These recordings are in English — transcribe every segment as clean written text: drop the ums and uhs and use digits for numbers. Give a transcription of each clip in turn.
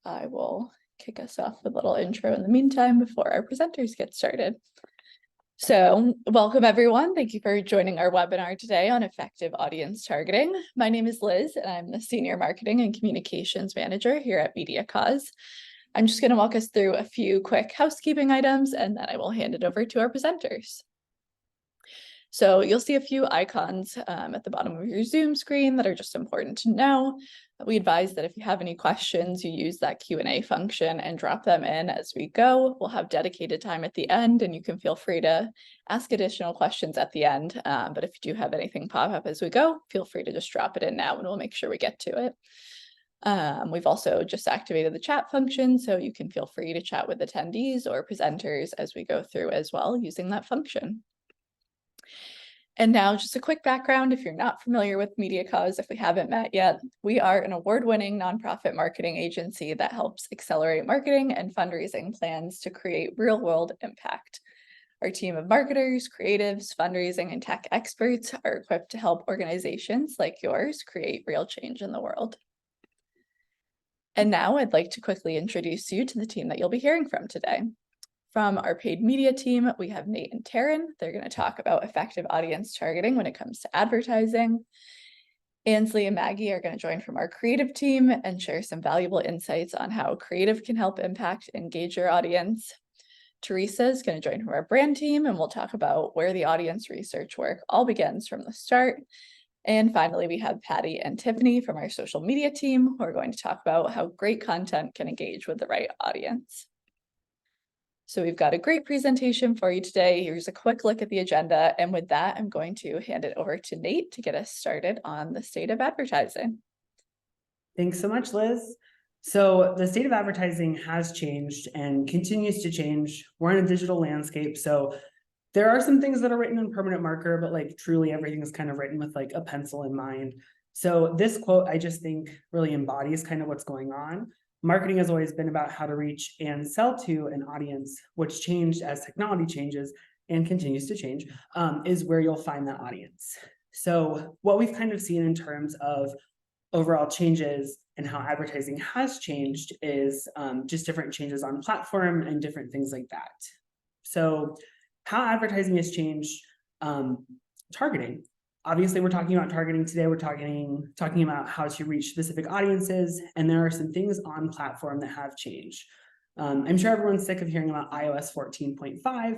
I will kick us off with a little intro in the meantime before our presenters get started. So welcome everyone. Thank you for joining our webinar today on effective audience targeting. My name is Liz and I'm the Senior Marketing and Communications Manager here at MediaCause. I'm just going to walk us through a few quick housekeeping items and then I will hand it over to our presenters. So you'll see a few icons at the bottom of your Zoom screen that are just important to know. We advise that if you have any questions, you use that Q&A function and drop them in as we go. We'll have dedicated time at the end and you can feel free to ask additional questions at the end. But if you do have anything pop up as we go, feel free to just drop it in now and we'll make sure we get to it. We've also just activated the chat function, so you can feel free to chat with attendees or presenters as we go through as well using that function. And now just a quick background, if you're not familiar with MediaCause, if we haven't met yet, we are an award-winning nonprofit marketing agency that helps accelerate marketing and fundraising plans to create real-world impact. Our team of marketers, creatives, fundraising, and tech experts are equipped to help organizations like yours create real change in the world. And now I'd like to quickly introduce you to the team that you'll be hearing from today. From our paid media team, we have Nate and Taryn. They're going to talk about effective audience targeting when it comes to advertising. Ansley and Maggie are going to join from our creative team and share some valuable insights on how creative can help impact and engage your audience. Teresa is going to join from our brand team and we'll talk about where the audience research work all begins from the start. And finally, we have Patty and Tiffany from our social media team who are going to talk about how great content can engage with the right audience. So we've got a great presentation for you today. Here's a quick look at the agenda. And with that, I'm going to hand it over to Nate to get us started on the state of advertising. Thanks so much, Liz. So the state of advertising has changed and continues to change. We're in a digital landscape. So there are some things that are written in permanent marker, but like truly everything is kind of written with like a pencil in mind. So this quote, I just think really embodies kind of what's going on. Marketing has always been about how to reach and sell to an audience, which changed as technology changes and continues to change, is where you'll find that audience. So what we've kind of seen in terms of overall changes and how advertising has changed is just different changes on platform and different things like that. So how advertising has changed, targeting. Obviously, we're talking about targeting today. We're talking about how to reach specific audiences, and there are some things on platform that have changed. I'm sure everyone's sick of hearing about iOS 14.5,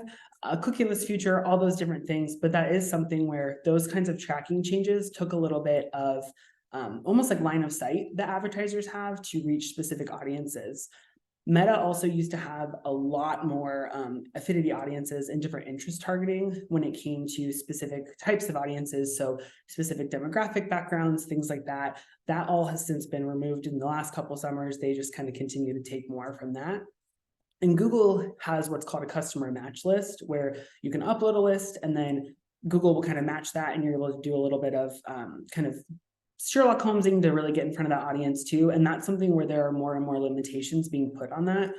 cookieless future, all those different things, but that is something where those kinds of tracking changes took a little bit of almost like line of sight that advertisers have to reach specific audiences. Meta also used to have a lot more affinity audiences and different interest targeting when it came to specific types of audiences. So specific demographic backgrounds, things like that. That all has since been removed in the last couple summers. They just kind of continue to take more from that. And Google has what's called a customer match list, where you can upload a list and then Google will kind of match that and you're able to do a little bit of kind of Sherlock Holmesing to really get in front of that audience too. And that's something where there are more and more limitations being put on that,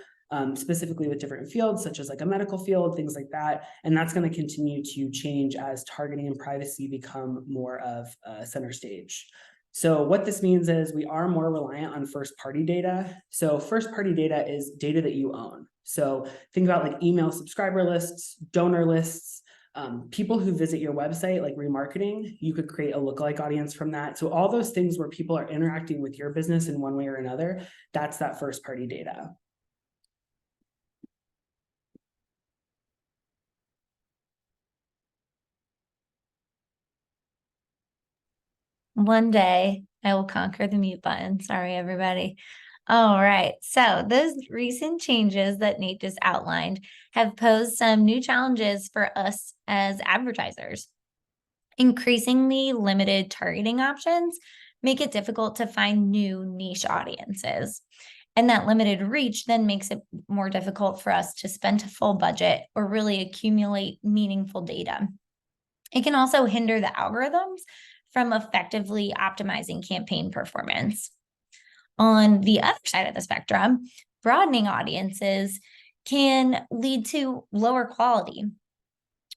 specifically with different fields, such as like a medical field, things like that. And that's going to continue to change as targeting and privacy become more of center stage. So what this means is we are more reliant on first-party data. So first-party data is data that you own. So think about like email subscriber lists, donor lists, people who visit your website, like remarketing, you could create a lookalike audience from that. So all those things where people are interacting with your business in one way or another, that's that first party data. One day I will conquer the mute button. Sorry, everybody. All right. So those recent changes that Nate just outlined have posed some new challenges for us as advertisers. Increasingly limited targeting options make it difficult to find new niche audiences. And that limited reach then makes it more difficult for us to spend a full budget or really accumulate meaningful data. It can also hinder the algorithms from effectively optimizing campaign performance. On the other side of the spectrum, broadening audiences can lead to lower quality.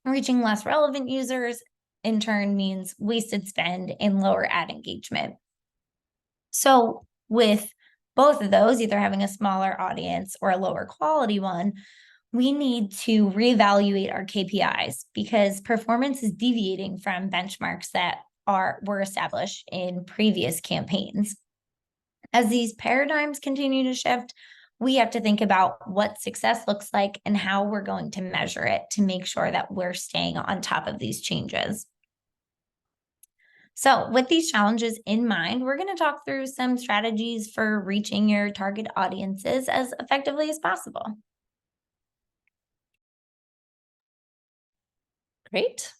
Reaching less relevant users in turn means wasted spend and lower ad engagement. So with both of those, either having a smaller audience or a lower quality one, we need to reevaluate our KPIs because performance is deviating from benchmarks that were established in previous campaigns. As these paradigms continue to shift, we have to think about what success looks like and how we're going to measure it to make sure that we're staying on top of these changes. So with these challenges in mind, we're going to talk through some strategies for reaching your target audiences as effectively as possible. Great.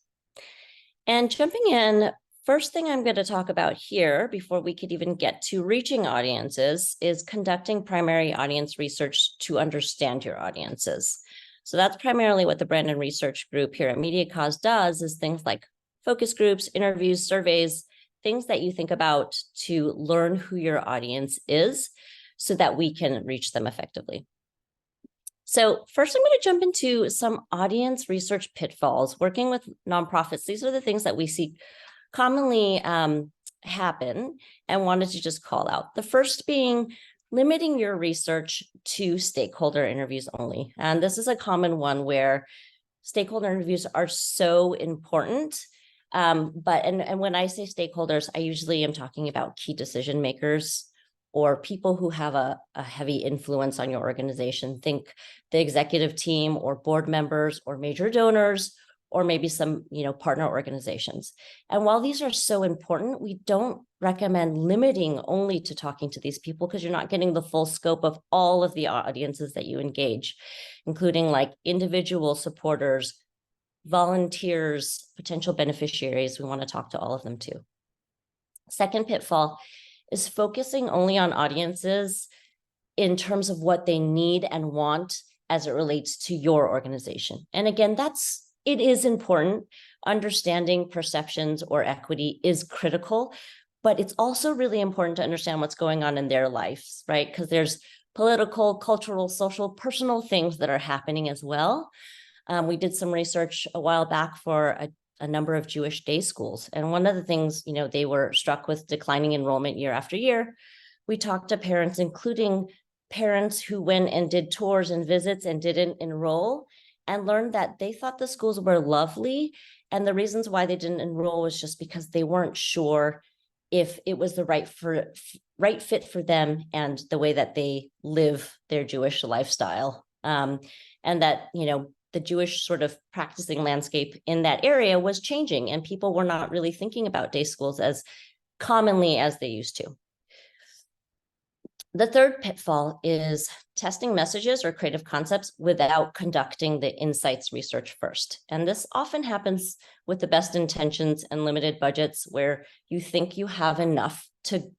And jumping in, first thing I'm going to talk about here before we could even get to reaching audiences is conducting primary audience research to understand your audiences. So that's primarily what the Brandon Research Group here at MediaCause does, is things like focus groups, interviews, surveys, things that you think about to learn who your audience is so that we can reach them effectively. So first, I'm going to jump into some audience research pitfalls. Working with nonprofits, these are the things that we see commonly happen and wanted to just call out. The first being limiting your research to stakeholder interviews only. And this is a common one where stakeholder interviews are so important. But when I say stakeholders, I usually am talking about key decision makers or people who have a heavy influence on your organization. Think the executive team or board members or major donors, or maybe some, partner organizations. And while these are so important, we don't recommend limiting only to talking to these people because you're not getting the full scope of all of the audiences that you engage, including like individual supporters, volunteers, potential beneficiaries. We want to talk to all of them too. Second pitfall is focusing only on audiences in terms of what they need and want as it relates to your organization. And again, it is important. Understanding perceptions or equity is critical, but it's also really important to understand what's going on in their lives, right? Because there's political, cultural, social, personal things that are happening as well. We did some research a while back for a number of Jewish day schools. And one of the things, they were struck with declining enrollment year after year. We talked to parents, including parents who went and did tours and visits and didn't enroll, and learned that they thought the schools were lovely. And the reasons why they didn't enroll was just because they weren't sure if it was the right fit for them and the way that they live their Jewish lifestyle. And that, the Jewish sort of practicing landscape in that area was changing, and people were not really thinking about day schools as commonly as they used to. The third pitfall is testing messages or creative concepts without conducting the insights research first. And this often happens with the best intentions and limited budgets, where you think you have enough to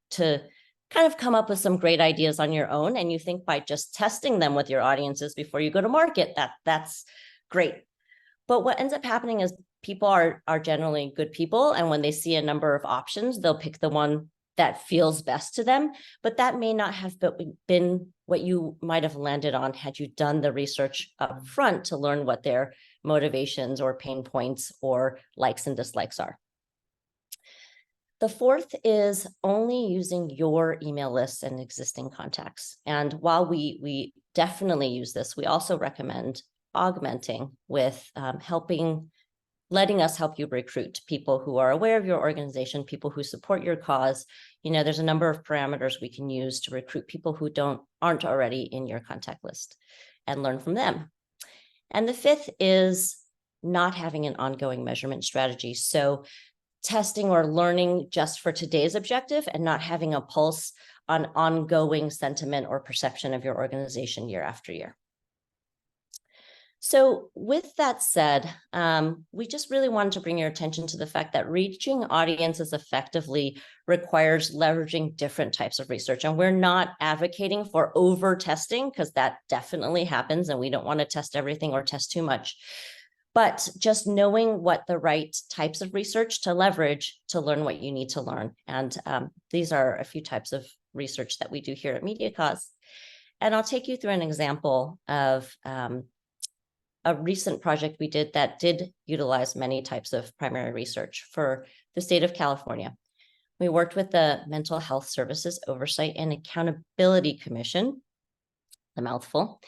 kind of come up with some great ideas on your own. And you think by just testing them with your audiences before you go to market, that's great. But what ends up happening is people are generally good people. And when they see a number of options, they'll pick the one that feels best to them. But that may not have been what you might have landed on had you done the research up front to learn what their motivations or pain points or likes and dislikes are. The fourth is only using your email lists and existing contacts. And while we definitely use this, we also recommend augmenting with letting us help you recruit people who are aware of your organization, people who support your cause. There's a number of parameters we can use to recruit people who aren't already in your contact list and learn from them. And the fifth is not having an ongoing measurement strategy. So testing or learning just for today's objective and not having a pulse on ongoing sentiment or perception of your organization year after year. So with that said, we just really wanted to bring your attention to the fact that reaching audiences effectively requires leveraging different types of research. And we're not advocating for over testing, because that definitely happens and we don't want to test everything or test too much. But just knowing what the right types of research to leverage to learn what you need to learn. And these are a few types of research that we do here at MediaCause. And I'll take you through an example of a recent project we did that did utilize many types of primary research for the state of California. We worked with the Mental Health Services Oversight and Accountability Commission, a mouthful,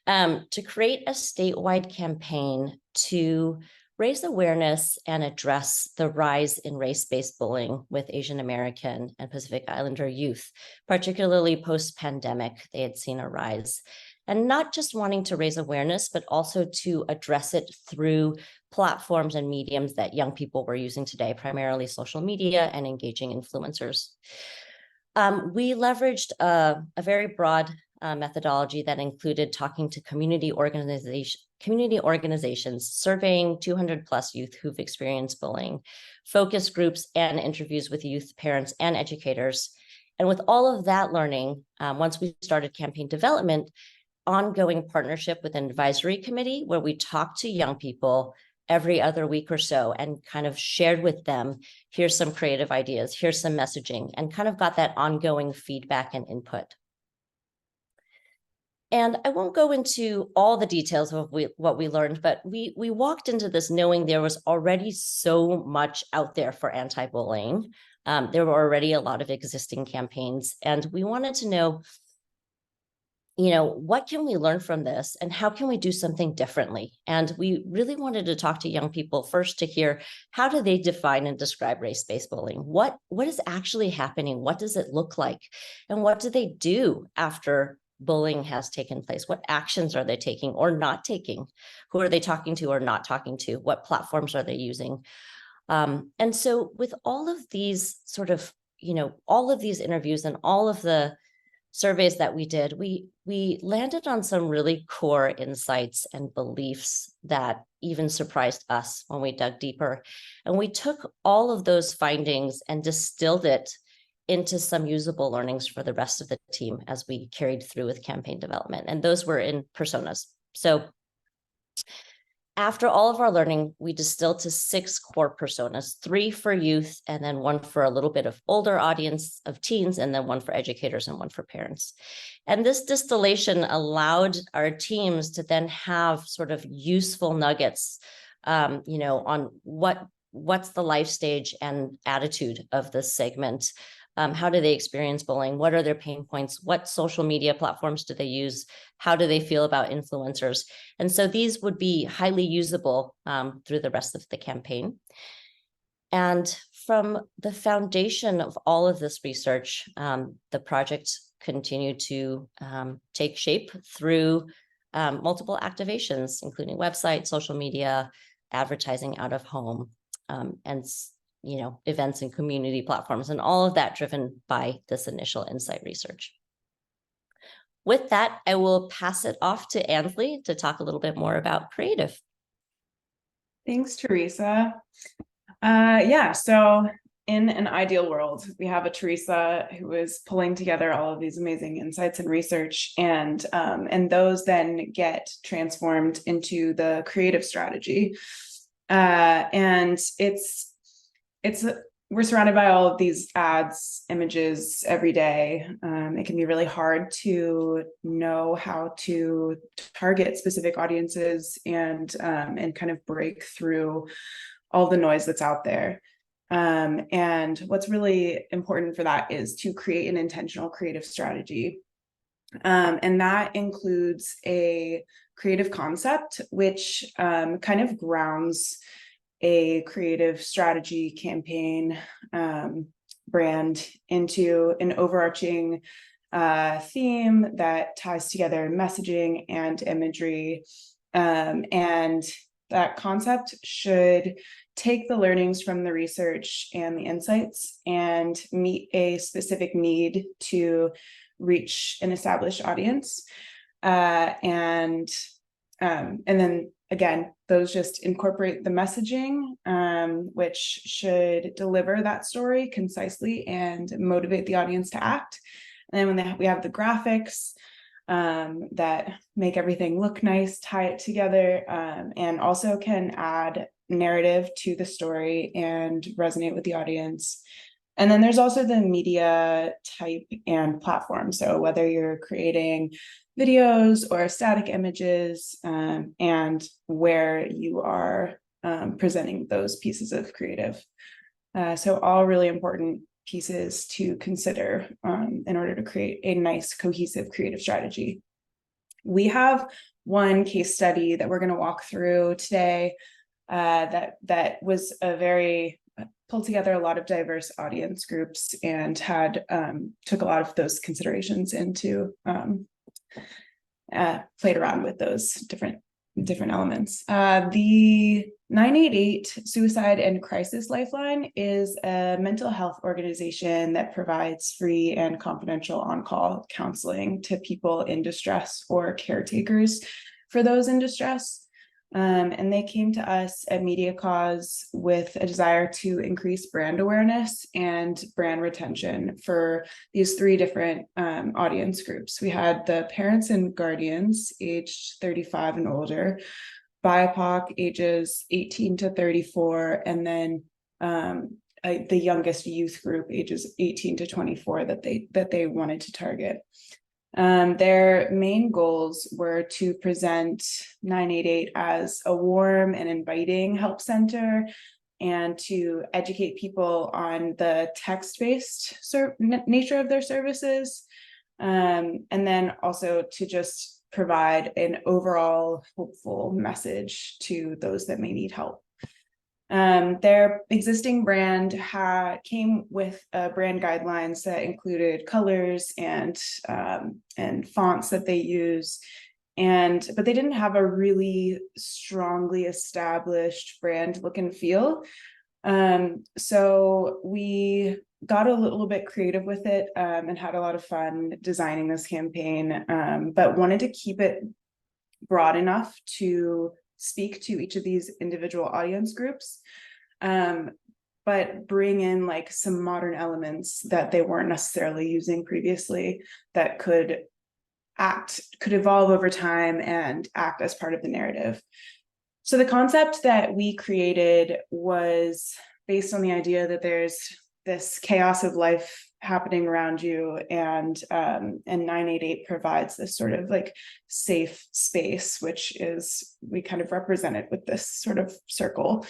to create a statewide campaign to raise awareness and address the rise in race-based bullying with Asian American and Pacific Islander youth, particularly post-pandemic. They had seen a rise. And not just wanting to raise awareness, but also to address it through platforms and mediums that young people were using today, primarily social media and engaging influencers. We leveraged a very broad methodology that included talking to community organizations, surveying 200 plus youth who've experienced bullying, focus groups, and interviews with youth, parents, and educators. And with all of that learning, once we started campaign development, ongoing partnership with an advisory committee where we talked to young people every other week or so and kind of shared with them, here's some creative ideas, here's some messaging, and kind of got that ongoing feedback and input. And I won't go into all the details of what we learned, but we walked into this knowing there was already so much out there for anti-bullying. There were already a lot of existing campaigns, and we wanted to know, what can we learn from this and how can we do something differently? And we really wanted to talk to young people first to hear, how do they define and describe race-based bullying? What is actually happening? What does it look like? And what do they do after bullying has taken place? What actions are they taking or not taking? Who are they talking to or not talking to? What platforms are they using? And so with all of these sort of, all of these interviews and all of the surveys that we did, we landed on some really core insights and beliefs that even surprised us when we dug deeper. And we took all of those findings and distilled it into some usable learnings for the rest of the team as we carried through with campaign development. And those were in personas. So after all of our learning, we distilled to 6 core personas, 3 for youth, and then 1 for a little bit of older audience of teens, and then 1 for educators and 1 for parents. And this distillation allowed our teams to then have sort of useful nuggets, on what's the life stage and attitude of this segment. How do they experience bullying? What are their pain points? What social media platforms do they use? How do they feel about influencers? And so these would be highly usable through the rest of the campaign. And from the foundation of all of this research, the project continued to take shape through multiple activations, including website, social media, advertising out of home, and events and community platforms, and all of that driven by this initial insight research. With that, I will pass it off to Ansley to talk a little bit more about creative. Thanks, Teresa. So in an ideal world, we have a Teresa who is pulling together all of these amazing insights and research, and those then get transformed into the creative strategy. And we're surrounded by all of these ads, images every day. It can be really hard to know how to target specific audiences and kind of break through all the noise that's out there. And what's really important for that is to create an intentional creative strategy. And that includes a creative concept, which kind of grounds a creative strategy, campaign, brand into an overarching theme that ties together messaging and imagery. And that concept should take the learnings from the research and the insights and meet a specific need to reach an established audience. And then again, those just incorporate the messaging, which should deliver that story concisely and motivate the audience to act. And then we have the graphics that make everything look nice, tie it together, and also can add narrative to the story and resonate with the audience. And then there's also the media type and platform. So whether you're creating videos or static images, and where you are presenting those pieces of creative. So all really important pieces to consider in order to create a nice, cohesive, creative strategy. We have one case study that we're going to walk through today that was a very pulled together a lot of diverse audience groups and had took a lot of those considerations into played around with those different elements. The 988 Suicide and Crisis Lifeline is a mental health organization that provides free and confidential on-call counseling to people in distress or caretakers for those in distress. And they came to us at Media Cause with a desire to increase brand awareness and brand retention for these three different audience groups. We had the parents and guardians aged 35 and older, BIPOC ages 18 to 34, and then the youngest youth group ages 18 to 24 that they wanted to target. Their main goals were to present 988 as a warm and inviting help center and to educate people on the text-based nature of their services. And then also to just provide an overall hopeful message to those that may need help. Their existing brand came with brand guidelines that included colors and fonts that they use, but they didn't have a really strongly established brand look and feel. So we got a little bit creative with it and had a lot of fun designing this campaign, but wanted to keep it broad enough to speak to each of these individual audience groups, but bring in like some modern elements that they weren't necessarily using previously that could evolve over time and act as part of the narrative. So the concept that we created was based on the idea that there's this chaos of life happening around you, and 988 provides this sort of like safe space, which is, we kind of represent it with this sort of circle.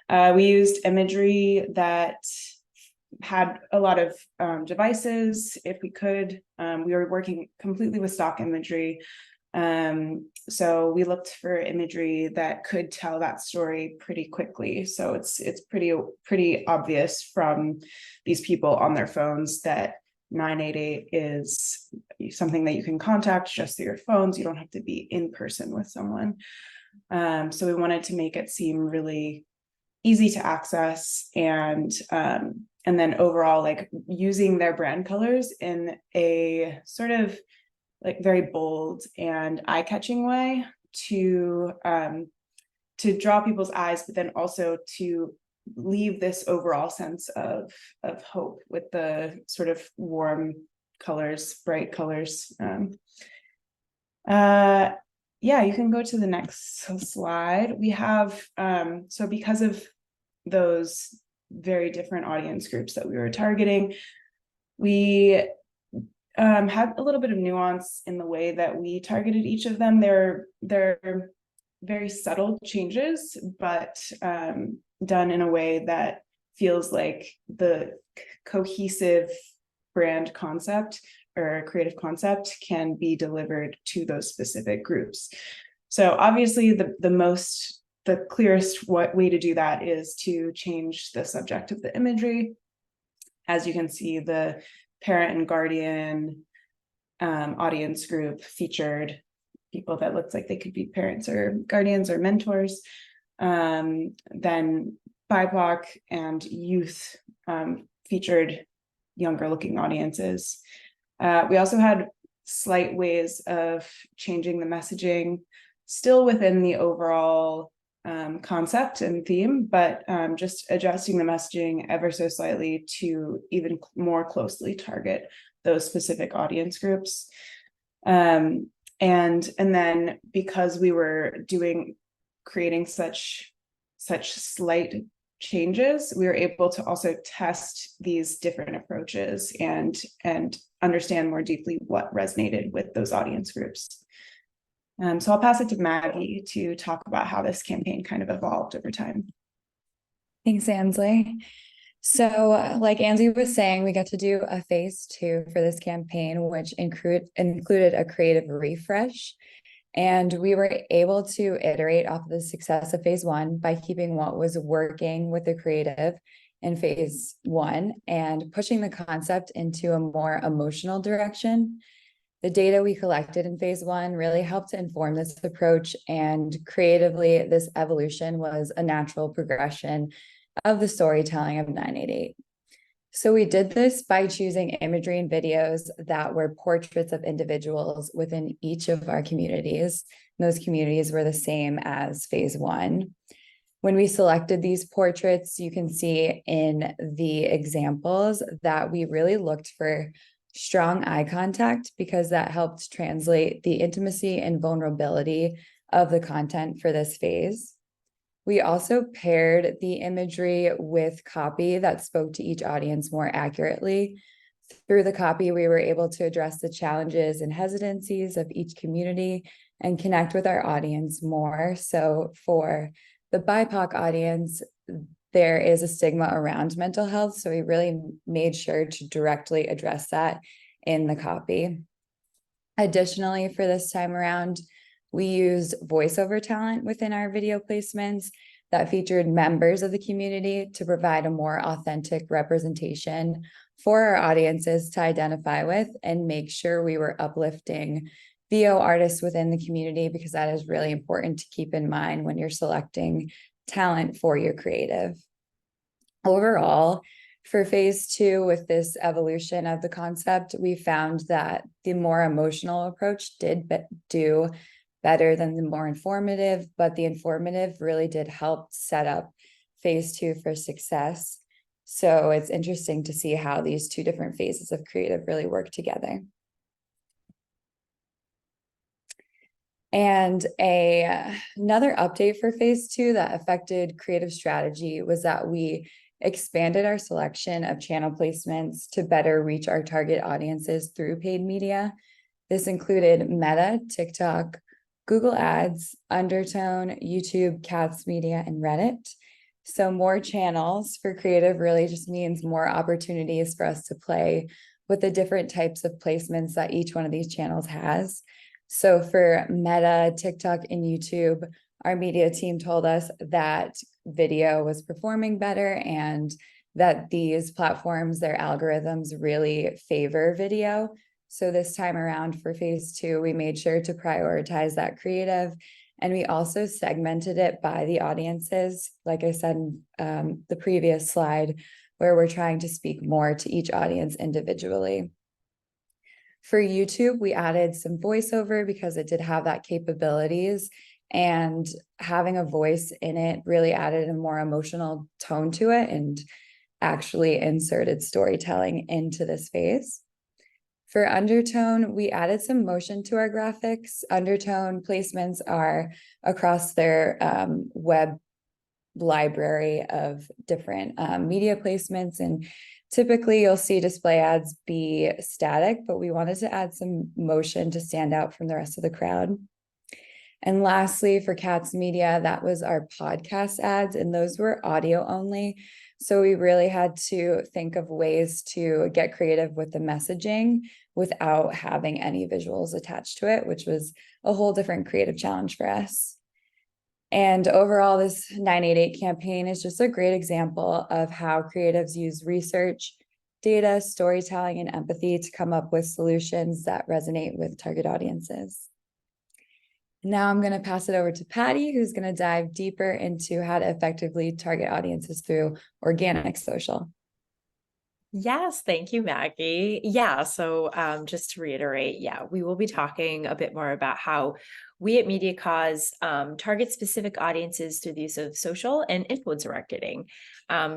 We used imagery that had a lot of devices if we could. We were working completely with stock imagery. So we looked for imagery that could tell that story pretty quickly. So it's pretty obvious from these people on their phones that 988 is something that you can contact just through your phones. You don't have to be in person with someone. So we wanted to make it seem really easy to access, and then overall, like using their brand colors in a sort of like very bold and eye-catching way to draw people's eyes, but then also to leave this overall sense of hope with the sort of warm colors, bright colors. Yeah, you can go to the next slide. We have, so because of those very different audience groups that we were targeting, we had a little bit of nuance in the way that we targeted each of them. They're very subtle changes, but done in a way that feels like the cohesive brand concept or creative concept can be delivered to those specific groups. So obviously the clearest way to do that is to change the subject of the imagery. As you can see, the parent and guardian audience group featured people that looked like they could be parents or guardians or mentors. Then BIPOC and youth featured younger looking audiences. We also had slight ways of changing the messaging, still within the overall concept and theme, but just adjusting the messaging ever so slightly to even more closely target those specific audience groups. And then because we were creating such slight changes, we were able to also test these different approaches and understand more deeply what resonated with those audience groups. So I'll pass it to Maggie to talk about how this campaign kind of evolved over time. Thanks, Ansley. So, like Angie was saying, we got to do a phase 2 for this campaign, which included a creative refresh. And we were able to iterate off of the success of phase 1 by keeping what was working with the creative in phase 1 and pushing the concept into a more emotional direction. The data we collected in phase 1 really helped to inform this approach, and creatively, this evolution was a natural progression of the storytelling of 988. So we did this by choosing imagery and videos that were portraits of individuals within each of our communities. And those communities were the same as phase 1. When we selected these portraits, you can see in the examples that we really looked for strong eye contact, because that helped translate the intimacy and vulnerability of the content for this phase. We also paired the imagery with copy that spoke to each audience more accurately. Through the copy, we were able to address the challenges and hesitancies of each community and connect with our audience more. So for the BIPOC audience, there is a stigma around mental health, so we really made sure to directly address that in the copy. Additionally, for this time around, we used voiceover talent within our video placements that featured members of the community to provide a more authentic representation for our audiences to identify with and make sure we were uplifting VO artists within the community, because that is really important to keep in mind when you're selecting talent for your creative. Overall, for phase 2, with this evolution of the concept, we found that the more emotional approach did do better than the more informative, but the informative really did help set up phase 2 for success. So it's interesting to see how these two different phases of creative really work together. And another update for phase 2 that affected creative strategy was that we expanded our selection of channel placements to better reach our target audiences through paid media. This included Meta, TikTok, Google Ads, Undertone, YouTube, Katz Media, and Reddit. So more channels for creative really just means more opportunities for us to play with the different types of placements that each one of these channels has. So for Meta, TikTok, and YouTube, our media team told us that video was performing better and that these platforms, their algorithms really favor video. So this time around for phase 2, we made sure to prioritize that creative, and we also segmented it by the audiences, like I said in the previous slide, where we're trying to speak more to each audience individually. For YouTube, we added some voiceover because it did have that capabilities, and having a voice in it really added a more emotional tone to it and actually inserted storytelling into this phase. For Undertone, we added some motion to our graphics. Undertone placements are across their web library of different media placements, and typically you'll see display ads be static, but we wanted to add some motion to stand out from the rest of the crowd. And lastly, for Katz Media, that was our podcast ads, and those were audio only. So we really had to think of ways to get creative with the messaging without having any visuals attached to it, which was a whole different creative challenge for us. And overall, this 988 campaign is just a great example of how creatives use research, data, storytelling, and empathy to come up with solutions that resonate with target audiences. Now I'm going to pass it over to Patty, who's going to dive deeper into how to effectively target audiences through organic social. Yes, thank you, Maggie. Yeah, so just to reiterate, we will be talking a bit more about how we at MediaCause target specific audiences through the use of social and influencer marketing,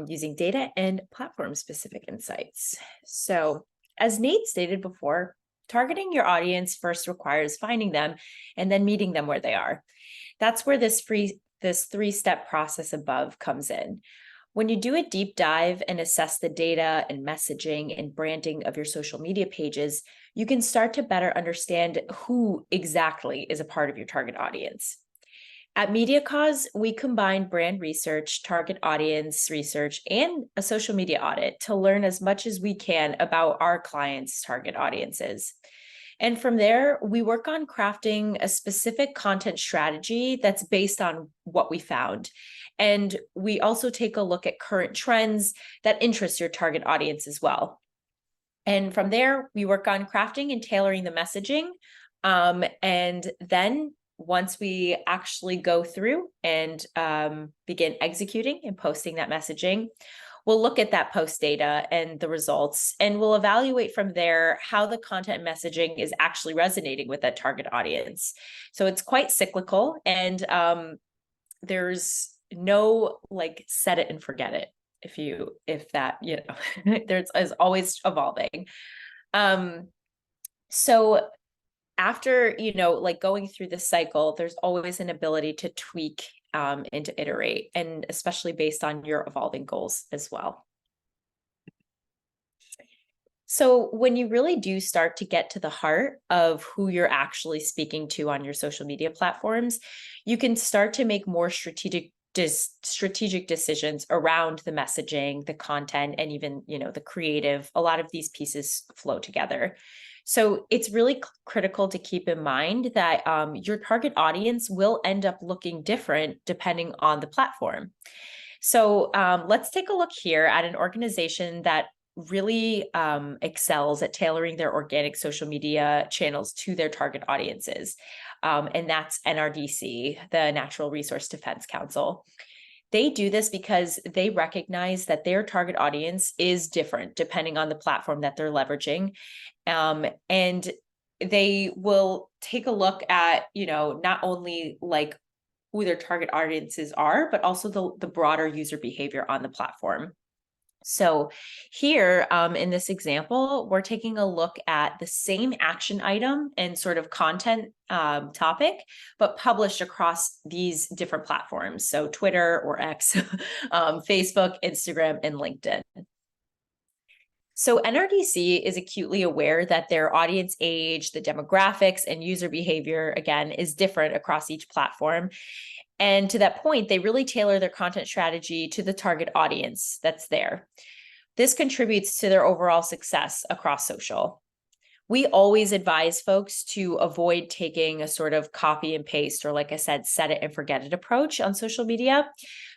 using data and platform-specific insights. So, as Nate stated before, targeting your audience first requires finding them and then meeting them where they are. That's where this three-step process above comes in. When you do a deep dive and assess the data and messaging and branding of your social media pages, you can start to better understand who exactly is a part of your target audience. At MediaCause, we combine brand research, target audience research, and a social media audit to learn as much as we can about our clients' target audiences. And from there, we work on crafting a specific content strategy that's based on what we found. And we also take a look at current trends that interest your target audience as well. And from there, we work on crafting and tailoring the messaging. And then once we actually go through and begin executing and posting that messaging, we'll look at that post data and the results, and we'll evaluate from there how the content messaging is actually resonating with that target audience. So it's quite cyclical, and there's no like set it and forget it. If that, there's is always evolving. So after, like going through this cycle, there's always an ability to tweak and to iterate, and especially based on your evolving goals as well. So when you really do start to get to the heart of who you're actually speaking to on your social media platforms, you can start to make more strategic decisions around the messaging, the content, and even, the creative. A lot of these pieces flow together. So it's really critical to keep in mind that your target audience will end up looking different depending on the platform. So let's take a look here at an organization that really excels at tailoring their organic social media channels to their target audiences. And that's NRDC, the Natural Resource Defense Council. They do this because they recognize that their target audience is different depending on the platform that they're leveraging. And they will take a look at, not only like who their target audiences are, but also the broader user behavior on the platform. So here in this example, we're taking a look at the same action item and sort of content topic, but published across these different platforms. So Twitter or X, Facebook, Instagram, and LinkedIn. So NRDC is acutely aware that their audience age, the demographics, and user behavior, again, is different across each platform. And to that point, they really tailor their content strategy to the target audience that's there. This contributes to their overall success across social. We always advise folks to avoid taking a sort of copy and paste, or like I said, set it and forget it approach on social media,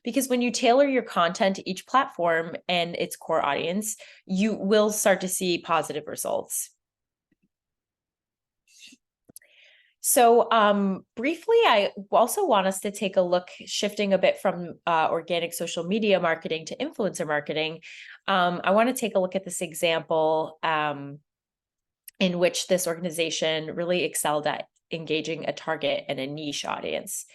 because when you tailor your content to each platform and its core audience, you will start to see positive results. So briefly, I also want us to take a look, shifting a bit from organic social media marketing to influencer marketing. I want to take a look at this example in which this organization really excelled at engaging a target and a niche audience.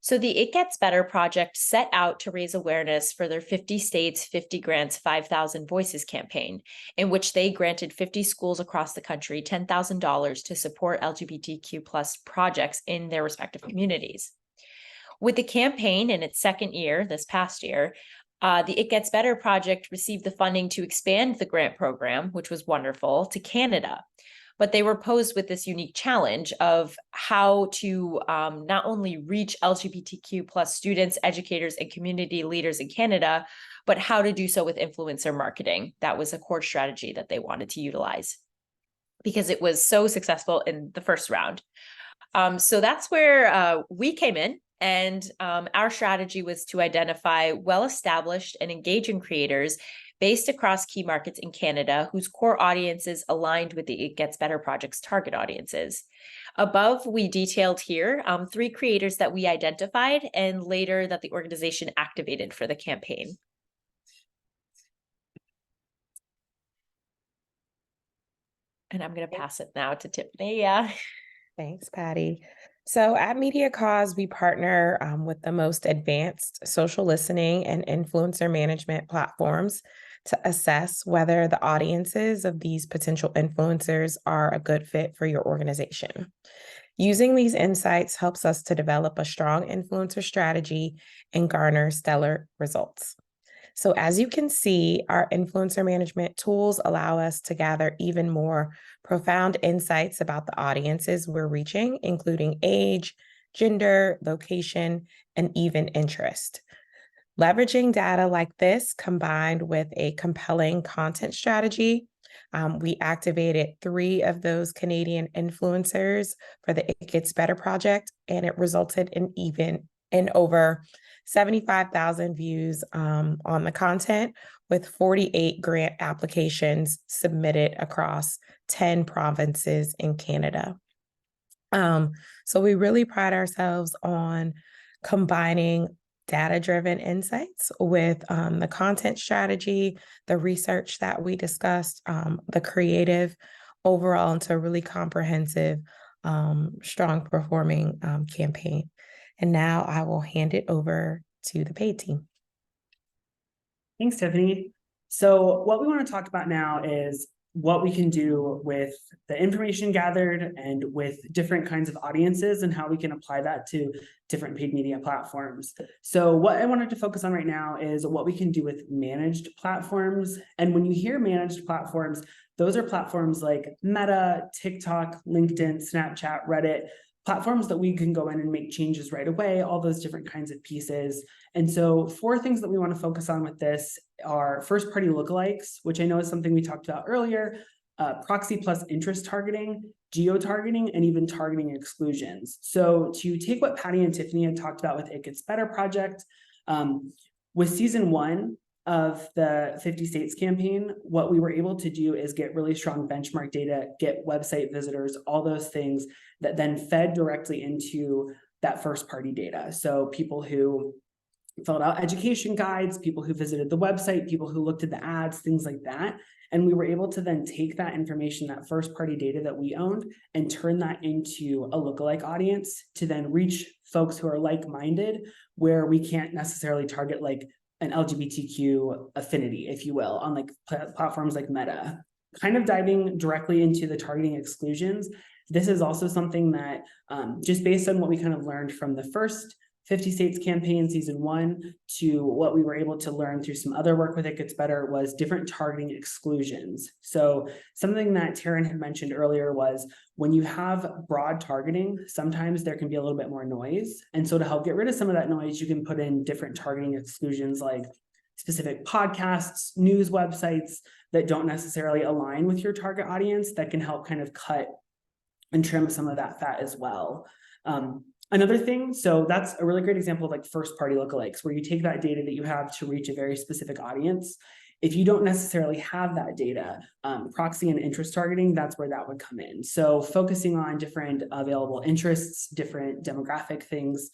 So the It Gets Better project set out to raise awareness for their 50 States, 50 Grants, 5,000 Voices campaign, in which they granted 50 schools across the country $10,000 to support LGBTQ+ projects in their respective communities. With the campaign in its second year, this past year, the It Gets Better project received the funding to expand the grant program, which was wonderful, to Canada. But they were posed with this unique challenge of how to not only reach LGBTQ+ students, educators, and community leaders in Canada, but how to do so with influencer marketing. That was a core strategy that they wanted to utilize because it was so successful in the first round. So that's where we came in. And our strategy was to identify well-established and engaging creators based across key markets in Canada whose core audiences aligned with the It Gets Better project's target audiences. Above, we detailed here 3 creators that we identified and later that the organization activated for the campaign. And I'm going to pass it now to Tiffany. Yeah. Thanks, Patty. So at MediaCause, we partner with the most advanced social listening and influencer management platforms to assess whether the audiences of these potential influencers are a good fit for your organization. Using these insights helps us to develop a strong influencer strategy and garner stellar results. So as you can see, our influencer management tools allow us to gather even more profound insights about the audiences we're reaching, including age, gender, location, and even interest. Leveraging data like this combined with a compelling content strategy, we activated 3 of those Canadian influencers for the It Gets Better project, and it resulted in over 75,000 views on the content, with 48 grant applications submitted across 10 provinces in Canada. So we really pride ourselves on combining data-driven insights with the content strategy, the research that we discussed, the creative overall into a really comprehensive, strong performing campaign. And now I will hand it over to the paid team. Thanks, Tiffany. So what we want to talk about now is what we can do with the information gathered and with different kinds of audiences and how we can apply that to different paid media platforms. So what I wanted to focus on right now is what we can do with managed platforms. And when you hear managed platforms, those are platforms like Meta, TikTok, LinkedIn, Snapchat, Reddit, platforms that we can go in and make changes right away, all those different kinds of pieces. And so 4 things that we want to focus on with this are first-party lookalikes, which I know is something we talked about earlier, proxy plus interest targeting, geo-targeting, and even targeting exclusions. So to take what Patty and Tiffany had talked about with It Gets Better project, with season 1 of the 50 States campaign, what we were able to do is get really strong benchmark data, get website visitors, all those things that then fed directly into that first-party data. So people who filled out education guides, people who visited the website, people who looked at the ads, things like that. And we were able to then take that information, that first-party data that we owned, and turn that into a lookalike audience to then reach folks who are like-minded, where we can't necessarily target like an LGBTQ affinity, if you will, on like platforms like Meta. Kind of diving directly into the targeting exclusions, this is also something that just based on what we kind of learned from the first 50 States campaign, season 1, to what we were able to learn through some other work with It Gets Better was different targeting exclusions. So something that Taryn had mentioned earlier was when you have broad targeting, sometimes there can be a little bit more noise. And so to help get rid of some of that noise, you can put in different targeting exclusions like specific podcasts, news websites that don't necessarily align with your target audience that can help kind of cut and trim some of that fat as well. Another thing, so that's a really great example of like first-party lookalikes, where you take that data that you have to reach a very specific audience. If you don't necessarily have that data, proxy and interest targeting, that's where that would come in. So focusing on different available interests, different demographic things.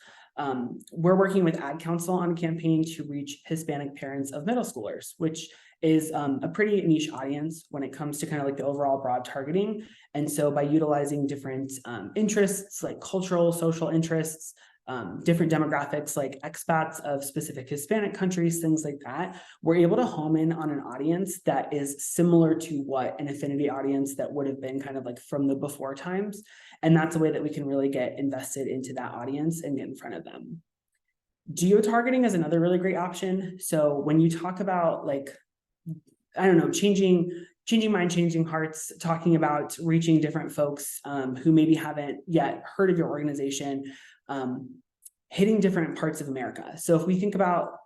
We're working with Ad Council on a campaign to reach Hispanic parents of middle schoolers, which is a pretty niche audience when it comes to kind of like the overall broad targeting. And so by utilizing different interests like cultural, social interests, different demographics like expats of specific Hispanic countries, things like that, we're able to home in on an audience that is similar to what an affinity audience that would have been kind of like from the before times. And that's a way that we can really get invested into that audience and get in front of them. Geo-targeting is another really great option. So when you talk about like, I don't know, changing mind, changing hearts, talking about reaching different folks who maybe haven't yet heard of your organization, hitting different parts of America. So if we think about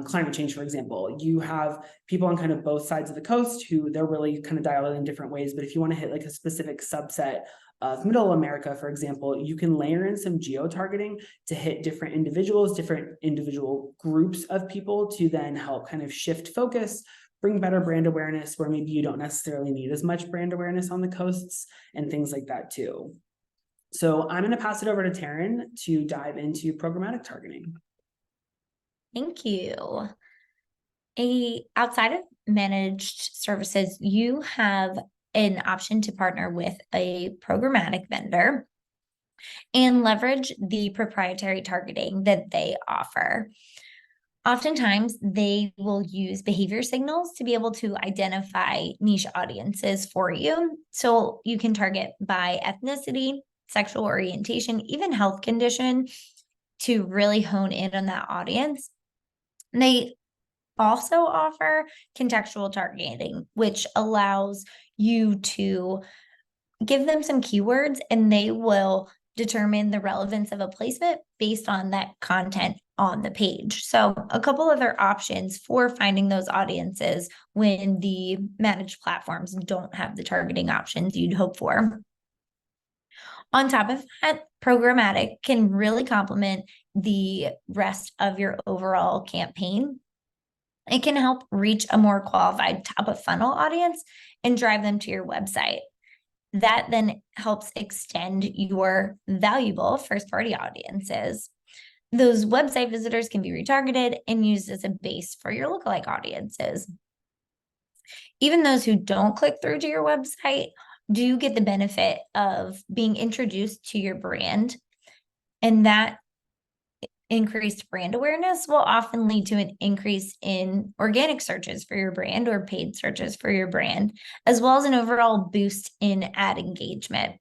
climate change, for example, you have people on kind of both sides of the coast who they're really kind of dialed in different ways. But if you want to hit like a specific subset of middle America, for example, you can layer in some geo-targeting to hit different individual groups of people to then help kind of shift focus, bring better brand awareness where maybe you don't necessarily need as much brand awareness on the coasts and things like that too. So I'm going to pass it over to Taryn to dive into programmatic targeting. Thank you. Outside of managed services, you have an option to partner with a programmatic vendor and leverage the proprietary targeting that they offer. Oftentimes, they will use behavior signals to be able to identify niche audiences for you. So you can target by ethnicity, sexual orientation, even health condition to really hone in on that audience. They also offer contextual targeting, which allows you to give them some keywords and they will determine the relevance of a placement based on that content on the page. So a couple other options for finding those audiences when the managed platforms don't have the targeting options you'd hope for. On top of that, programmatic can really complement the rest of your overall campaign. It can help reach a more qualified top of funnel audience and drive them to your website. That then helps extend your valuable first party audiences. Those website visitors can be retargeted and used as a base for your lookalike audiences. Even those who don't click through to your website do get the benefit of being introduced to your brand, and that increased brand awareness will often lead to an increase in organic searches for your brand or paid searches for your brand, as well as an overall boost in ad engagement.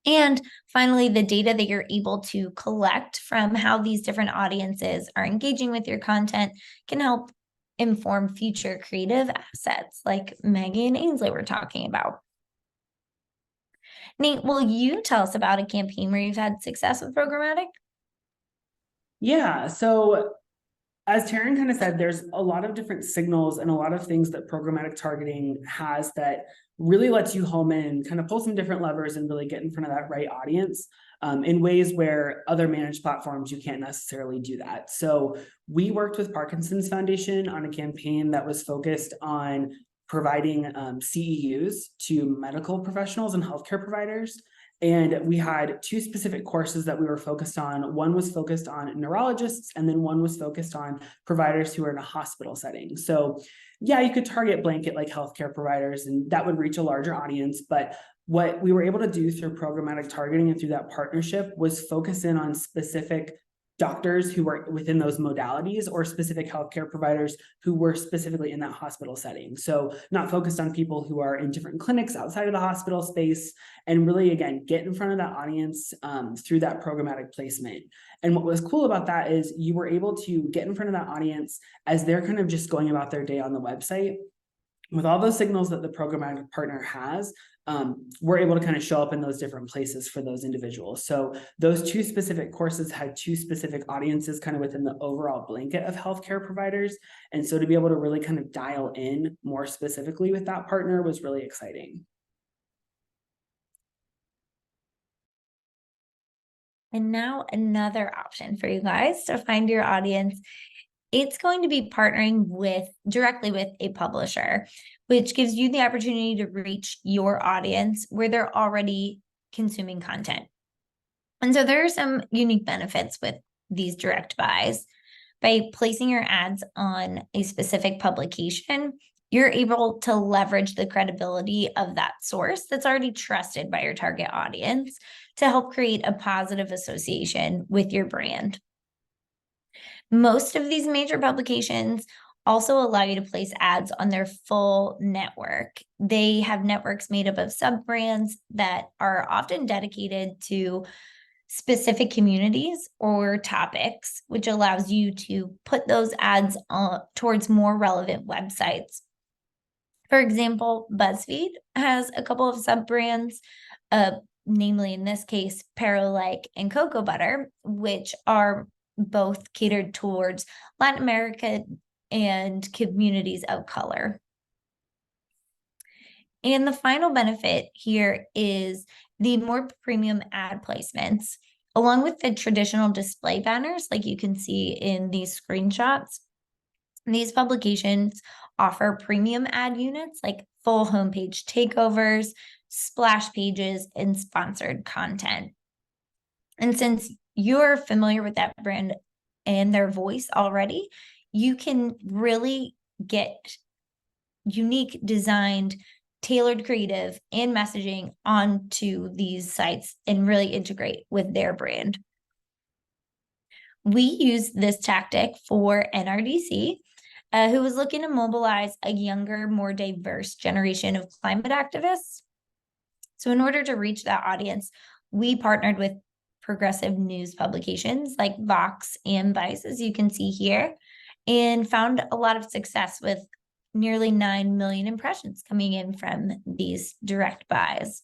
And finally, the data that you're able to collect from how these different audiences are engaging with your content can help inform future creative assets like Maggie and Ainsley were talking about. Nate, will you tell us about a campaign where you've had success with programmatic? Yeah, so as Taryn kind of said, there's a lot of different signals and a lot of things that programmatic targeting has that really lets you home in, kind of pull some different levers and really get in front of that right audience in ways where other managed platforms, you can't necessarily do that. So we worked with Parkinson's Foundation on a campaign that was focused on providing CEUs to medical professionals and healthcare providers. And we had two specific courses that we were focused on. One was focused on neurologists, and then one was focused on providers who are in a hospital setting. So yeah, you could target blanket like healthcare providers, and that would reach a larger audience. But what we were able to do through programmatic targeting and through that partnership was focus in on specific doctors who were within those modalities or specific healthcare providers who were specifically in that hospital setting. So not focused on people who are in different clinics outside of the hospital space, and really, again, get in front of that audience through that programmatic placement. And what was cool about that is you were able to get in front of that audience as they're kind of just going about their day on the website. With all those signals that the programmatic partner has, we're able to kind of show up in those different places for those individuals. So those two specific courses had two specific audiences kind of within the overall blanket of healthcare providers. And so to be able to really kind of dial in more specifically with that partner was really exciting. And now another option for you guys to find your audience. It's going to be partnering directly with a publisher, which gives you the opportunity to reach your audience where they're already consuming content. And so there are some unique benefits with these direct buys. By placing your ads on a specific publication, you're able to leverage the credibility of that source that's already trusted by your target audience to help create a positive association with your brand. Most of these major publications also allow you to place ads on their full network. They have networks made up of sub-brands that are often dedicated to specific communities or topics, which allows you to put those ads towards more relevant websites. For example, BuzzFeed has a couple of sub-brands, namely in this case, Paralike and Cocoa Butter, which are both catered towards Latin America and communities of color. And the final benefit here is the more premium ad placements, along with the traditional display banners like you can see in these screenshots. These publications offer premium ad units like full homepage takeovers, splash pages, and sponsored content. And since you're familiar with that brand and their voice already, you can really get unique, designed, tailored creative and messaging onto these sites and really integrate with their brand. We use this tactic for NRDC, who was looking to mobilize a younger, more diverse generation of climate activists. So in order to reach that audience, we partnered with progressive news publications like Vox and Vice, as you can see here, and found a lot of success with nearly 9 million impressions coming in from these direct buys.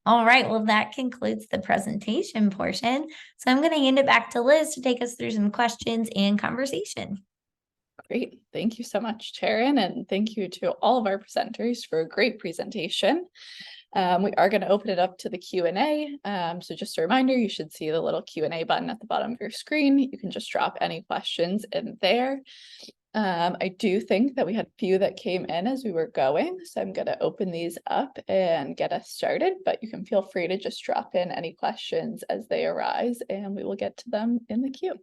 All right, well, that concludes the presentation portion. So I'm going to hand it back to Liz to take us through some questions and conversation. Great. Thank you so much, Taryn, and thank you to all of our presenters for a great presentation. We are going to open it up to the Q&A. So just a reminder, you should see the little Q&A button at the bottom of your screen. You can just drop any questions in there. I do think that we had a few that came in as we were going, so I'm going to open these up and get us started, but you can feel free to just drop in any questions as they arise and we will get to them in the queue.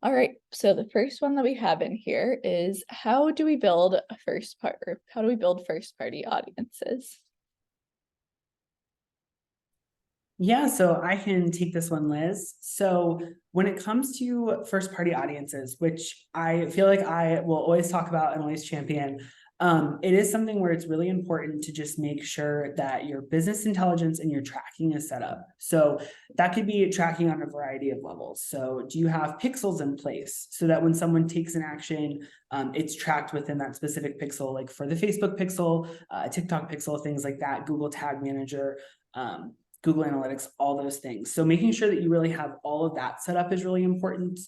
All right, so the first one that we have in here is how do we build first party audiences? Yeah, so I can take this one, Liz. So when it comes to first party audiences, which I feel like I will always talk about and always champion, it is something where it's really important to just make sure that your business intelligence and your tracking is set up. So that could be tracking on a variety of levels. So do you have pixels in place so that when someone takes an action, it's tracked within that specific pixel, like for the Facebook pixel, TikTok pixel, things like that, Google Tag Manager, Google Analytics, all those things. So making sure that you really have all of that set up is really important.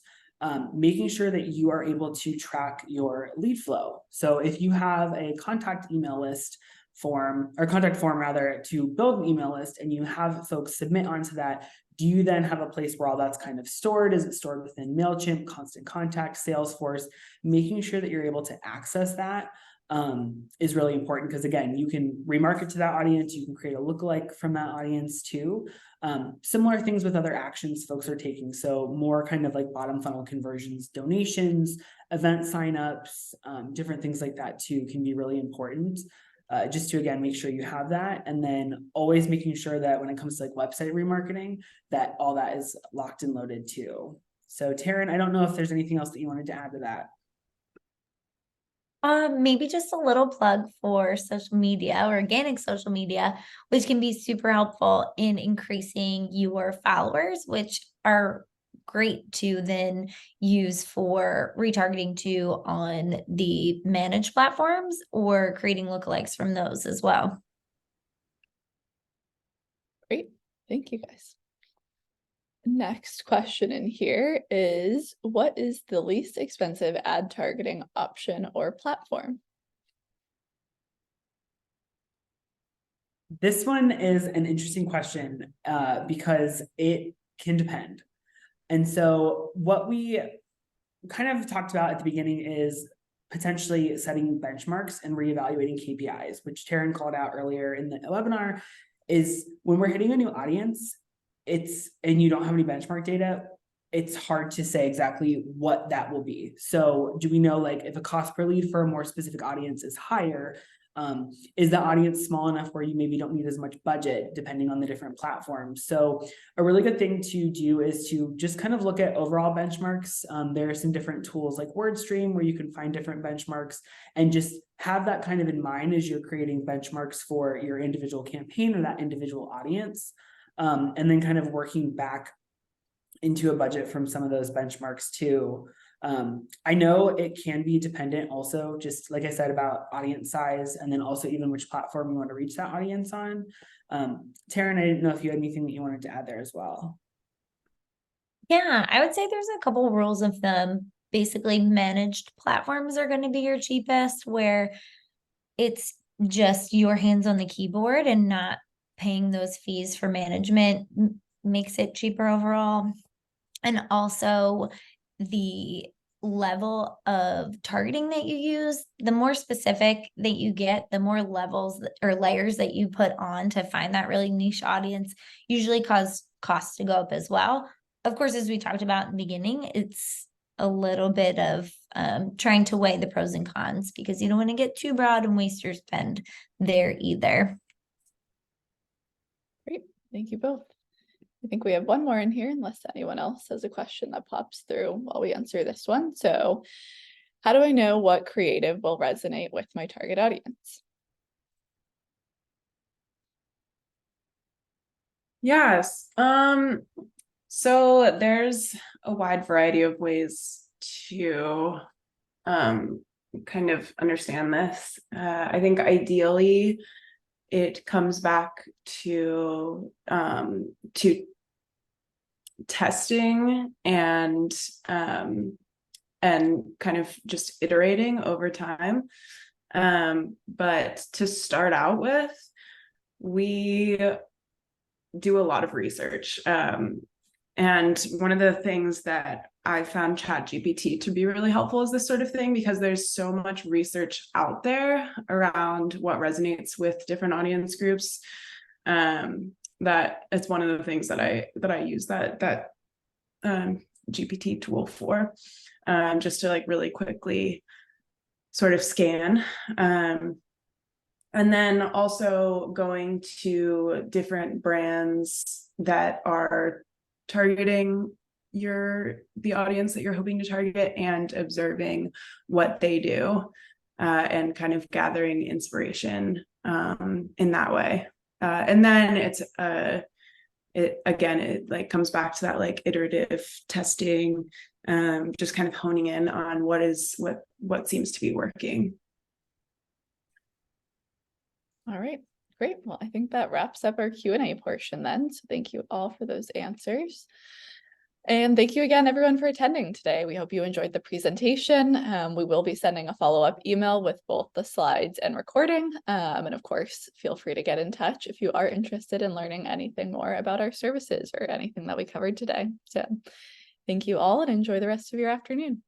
Making sure that you are able to track your lead flow. So if you have a contact email list form, or contact form rather, to build an email list and you have folks submit onto that, do you then have a place where all that's kind of stored? Is it stored within MailChimp, Constant Contact, Salesforce? Making sure that you're able to access that is really important, because again, you can remarket to that audience, you can create a lookalike from that audience too. Similar things with other actions folks are taking. So more kind of like bottom funnel conversions, donations, event signups, different things like that too can be really important. Just to, again, make sure you have that. And then always making sure that when it comes to like website remarketing, that all that is locked and loaded too. So Taryn, I don't know if there's anything else that you wanted to add to that. Maybe just a little plug for social media, organic social media, which can be super helpful in increasing your followers, which are great to then use for retargeting to on the managed platforms or creating lookalikes from those as well. Great. Thank you, guys. Next question in here is, what is the least expensive ad targeting option or platform? This one is an interesting question because it can depend. And so what we kind of talked about at the beginning is potentially setting benchmarks and reevaluating KPIs, which Taryn called out earlier in the webinar, is when we're hitting a new audience, and you don't have any benchmark data, it's hard to say exactly what that will be. So do we know, like, if a cost per lead for a more specific audience is higher, is the audience small enough where you maybe don't need as much budget depending on the different platforms? So a really good thing to do is to just kind of look at overall benchmarks. There are some different tools like WordStream where you can find different benchmarks, and just have that kind of in mind as you're creating benchmarks for your individual campaign or that individual audience. And then kind of working back into a budget from some of those benchmarks too. I know it can be dependent also, just like I said, about audience size, and then also even which platform you want to reach that audience on. Taryn, I didn't know if you had anything that you wanted to add there as well. Yeah, I would say there's a couple rules of thumb. Basically, managed platforms are going to be your cheapest, where it's just your hands on the keyboard and not paying those fees for management makes it cheaper overall. And also the level of targeting that you use, the more specific that you get, the more levels or layers that you put on to find that really niche audience usually cause costs to go up as well. Of course, as we talked about in the beginning, it's a little bit of trying to weigh the pros and cons, because you don't want to get too broad and waste your spend there either. Great. Thank you both. I think we have one more in here, unless anyone else has a question that pops through while we answer this one. So how do I know what creative will resonate with my target audience? Yes. So there's a wide variety of ways to kind of understand this. I think ideally it comes back to testing and kind of just iterating over time. But to start out with, we do a lot of research. And one of the things that I found ChatGPT to be really helpful is this sort of thing, because there's so much research out there around what resonates with different audience groups. That it's one of the things that I use that GPT tool for, just to like really quickly sort of scan. And then also going to different brands that are targeting the audience that you're hoping to target, and observing what they do, and kind of gathering inspiration in that way. And then it like comes back to that like iterative testing, just kind of honing in on what seems to be working. All right, great. Well, I think that wraps up our Q&A portion then. So thank you all for those answers. And thank you again, everyone, for attending today. We hope you enjoyed the presentation. We will be sending a follow-up email with both the slides and recording. And of course, feel free to get in touch if you are interested in learning anything more about our services or anything that we covered today. So thank you all, and enjoy the rest of your afternoon.